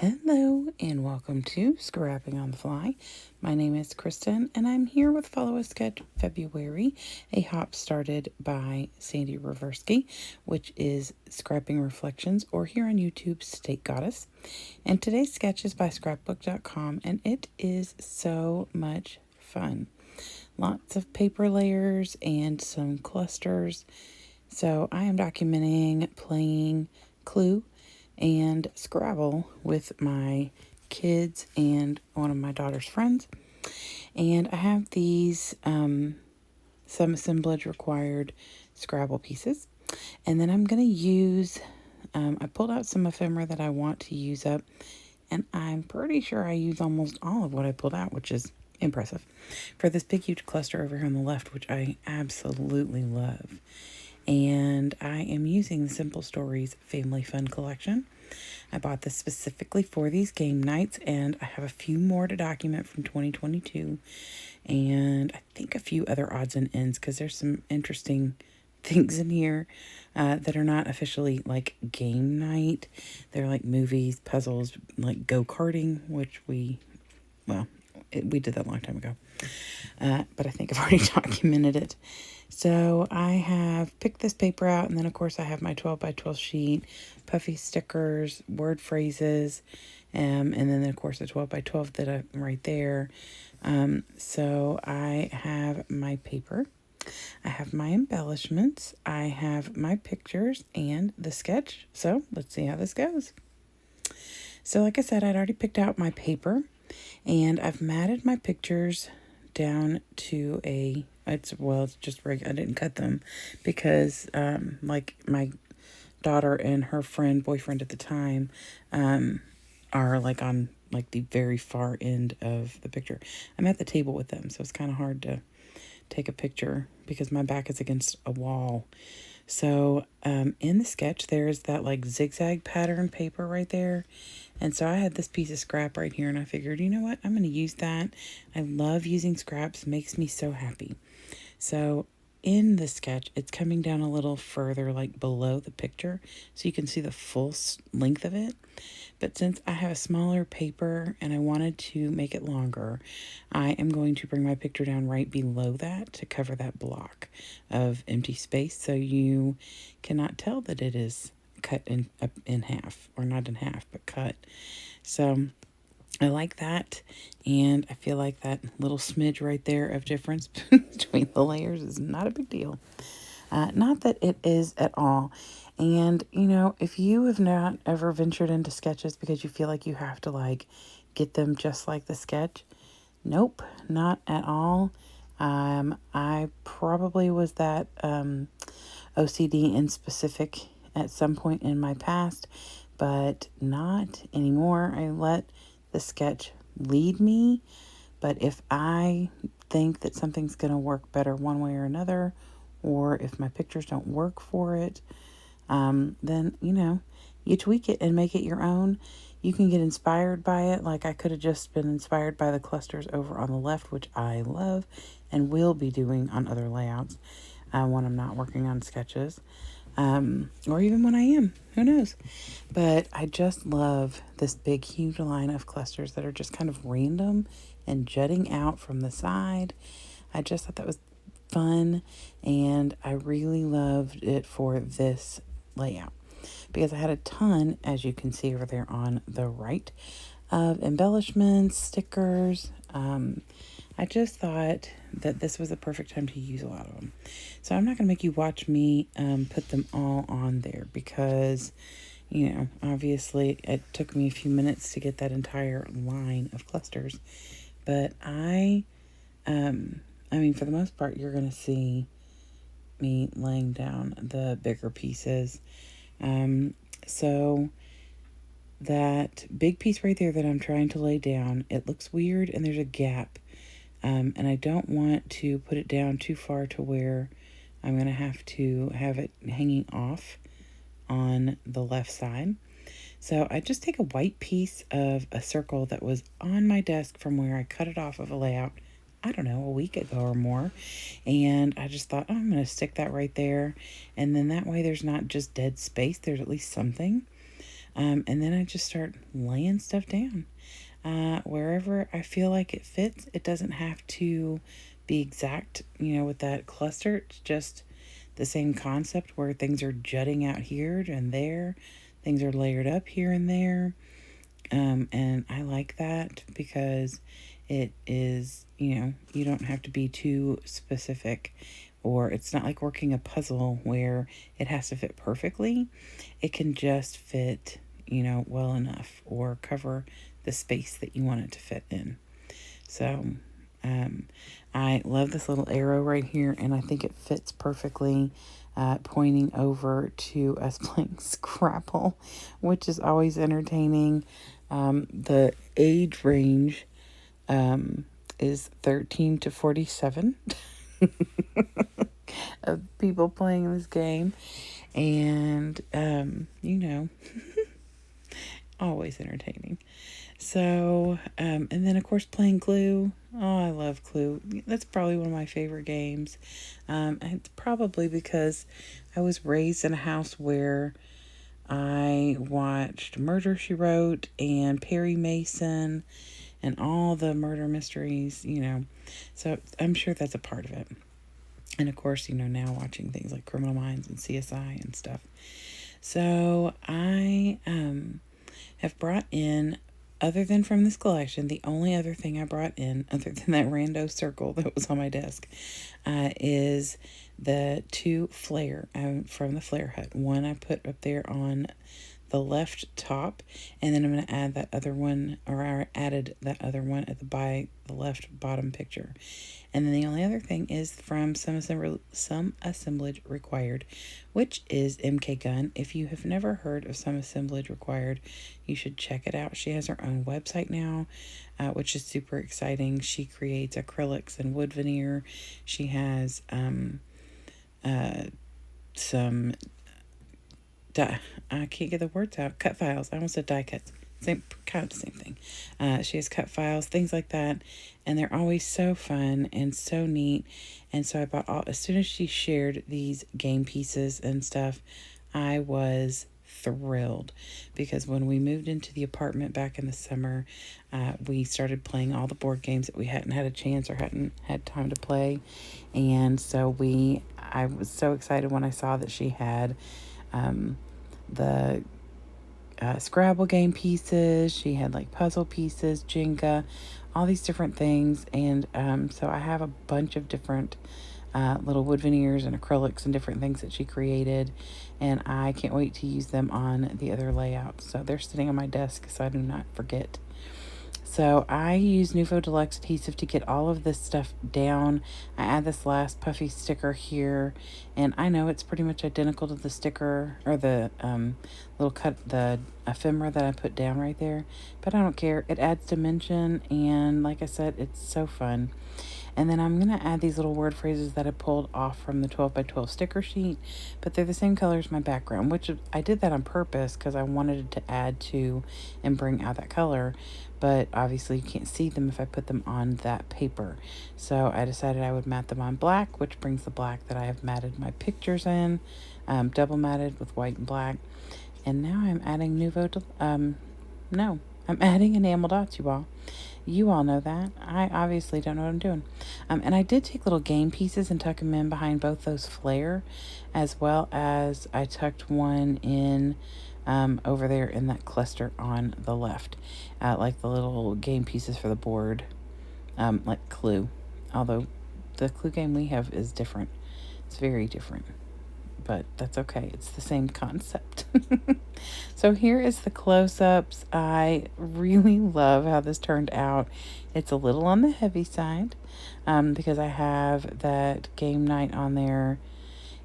Hello and welcome to Scrapping on the Fly. My name is Kristen and I'm here with Follow a Sketch February, a hop started by Sandy Reversky, which is Scrapping Reflections, or here on YouTube, State Goddess. And today's sketch is by scrapbook.com and it is so much fun. Lots of paper layers and some clusters. So I am documenting playing Clue and Scrabble with my kids and one of my daughter's friends. And I have these some assemblage required Scrabble pieces. And then I'm going to use, I pulled out some ephemera that I want to use up. And I'm pretty sure I use almost all of what I pulled out, which is impressive. For this big, huge cluster over here on the left, which I absolutely love. And I am using the Simple Stories Family Fun Collection. I bought this specifically for these game nights, and I have a few more to document from 2022, and I think a few other odds and ends, because there's some interesting things in here that are not officially like game night. They're like movies, puzzles, like go-karting, which we did that a long time ago. But I think I've already documented it. So I have picked this paper out, and then of course I have my 12 by 12 sheet, puffy stickers, word phrases, and then of course the 12 by 12 that I'm right there. So I have my paper, I have my embellishments, I have my pictures and the sketch. So let's see how this goes. So like I said, I'd already picked out my paper, and I've matted my pictures down to it's just regular. I didn't cut them because like my daughter and her boyfriend at the time are like on like the very far end of the picture. I'm at the table with them, so it's kind of hard to take a picture because my back is against a wall. So in the sketch, there's that like zigzag pattern paper right there. And so I had this piece of scrap right here, and I figured, you know what, I'm going to use that. I love using scraps. It makes me so happy. So in the sketch, it's coming down a little further, like below the picture, so you can see the full length of it. But since I have a smaller paper and I wanted to make it longer, I am going to bring my picture down right below that to cover that block of empty space, so you cannot tell that it is cut in half, or not in half, but cut. So I like that, and I feel like that little smidge right there of difference between the layers is not a big deal. Not that it is at all. And, if you have not ever ventured into sketches because you feel like you have to, like, get them just like the sketch, nope, not at all. I probably was that OCD in specific at some point in my past, but not anymore. I let the sketch lead me. But if I think that something's going to work better one way or another, or if my pictures don't work for it, then, you tweak it and make it your own. You can get inspired by it. Like I could have just been inspired by the clusters over on the left, which I love and will be doing on other layouts when I'm not working on sketches. Or even when I am, who knows? But I just love this big, huge line of clusters that are just kind of random and jutting out from the side. I just thought that was fun, and I really loved it for this layout because I had a ton, as you can see over there on the right, of embellishments, stickers. I just thought that this was the perfect time to use a lot of them. So I'm not going to make you watch me put them all on there because, obviously it took me a few minutes to get that entire line of clusters. But for the most part, you're going to see me laying down the bigger pieces. So that big piece right there that I'm trying to lay down, it looks weird and there's a gap. And I don't want to put it down too far to where I'm going to have it hanging off on the left side. So I just take a white piece of a circle that was on my desk from where I cut it off of a layout, I don't know, a week ago or more. And I just thought, I'm going to stick that right there. And then that way there's not just dead space. There's at least something. And then I just start laying stuff down. Wherever I feel like it fits. It doesn't have to be exact, with that cluster. It's just the same concept where things are jutting out here and there. Things are layered up here and there. And I like that because it is, you don't have to be too specific, or it's not like working a puzzle where it has to fit perfectly. It can just fit, well enough, or cover the space that you want it to fit in. So, I love this little arrow right here, and I think it fits perfectly, pointing over to us playing Scrabble, which is always entertaining. The age range is 13 to 47 of people playing this game. And, always entertaining. So, and then of course playing Clue. Oh, I love Clue. That's probably one of my favorite games. And it's probably because I was raised in a house where I watched Murder, She Wrote and Perry Mason and all the murder mysteries, So I'm sure that's a part of it. And of course, now watching things like Criminal Minds and CSI and stuff. So I have brought in, other than from this collection, the only other thing I brought in, other than that rando circle that was on my desk, is the 2 Flair from the Flair Hut. One I put up there on the left top, and then I'm going to add that other one, or I added that other one at the left bottom picture. And then the only other thing is from Some Assemblage Required, which is MK Gunn. If you have never heard of Some Assemblage Required, you should check it out. She has her own website now, which is super exciting. She creates acrylics and wood veneer. She has some I can't get the words out. Cut files. I almost said die cuts. Kind of the same thing. She has cut files, things like that, and they're always so fun and so neat. And so I bought as soon as she shared these game pieces and stuff, I was thrilled, because when we moved into the apartment back in the summer, we started playing all the board games that we hadn't had a chance or hadn't had time to play. And so I was so excited when I saw that she had the Scrabble game pieces. She had like puzzle pieces, Jenga, all these different things. And so I have a bunch of different little wood veneers and acrylics and different things that she created, and I can't wait to use them on the other layouts. So they're sitting on my desk so I do not forget. So I use Nuvo Deluxe adhesive to get all of this stuff down. I add this last puffy sticker here, and I know it's pretty much identical to the sticker, or the the ephemera that I put down right there, but I don't care. It adds dimension, and like I said, it's so fun. And then I'm going to add these little word phrases that I pulled off from the 12 by 12 sticker sheet, but they're the same color as my background, which I did that on purpose because I wanted to add to and bring out that color. But obviously you can't see them if I put them on that paper. So I decided I would matte them on black, which brings the black that I have matted my pictures in, double matted with white and black. And now I'm adding I'm adding enamel dots, you all. You all know that. I obviously don't know what I'm doing. And I did take little game pieces and tuck them in behind both those Flair, as well as I tucked one in over there in that cluster on the left, like the little game pieces for the board, like Clue. Although the Clue game we have is different. It's very different. But that's okay. It's the same concept. So here is the close-ups. I really love how this turned out. It's a little on the heavy side because I have that game night on there,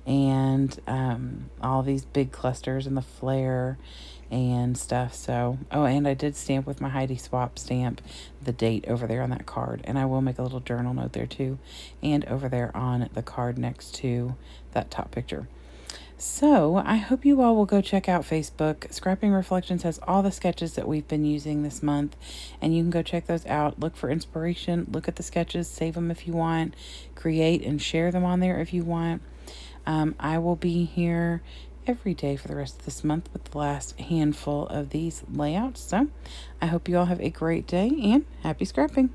and all these big clusters and the Flair and stuff. So, oh, and I did stamp with my Heidi Swap stamp the date over there on that card, and I will make a little journal note there too, and over there on the card next to that top picture. So I hope you all will go check out Facebook. Scrapping Reflections has all the sketches that we've been using this month, and you can go check those out. Look for inspiration, look at the sketches, save them if you want, create and share them on there if you want. I will be here every day for the rest of this month with the last handful of these layouts. So I hope you all have a great day and happy scrapping.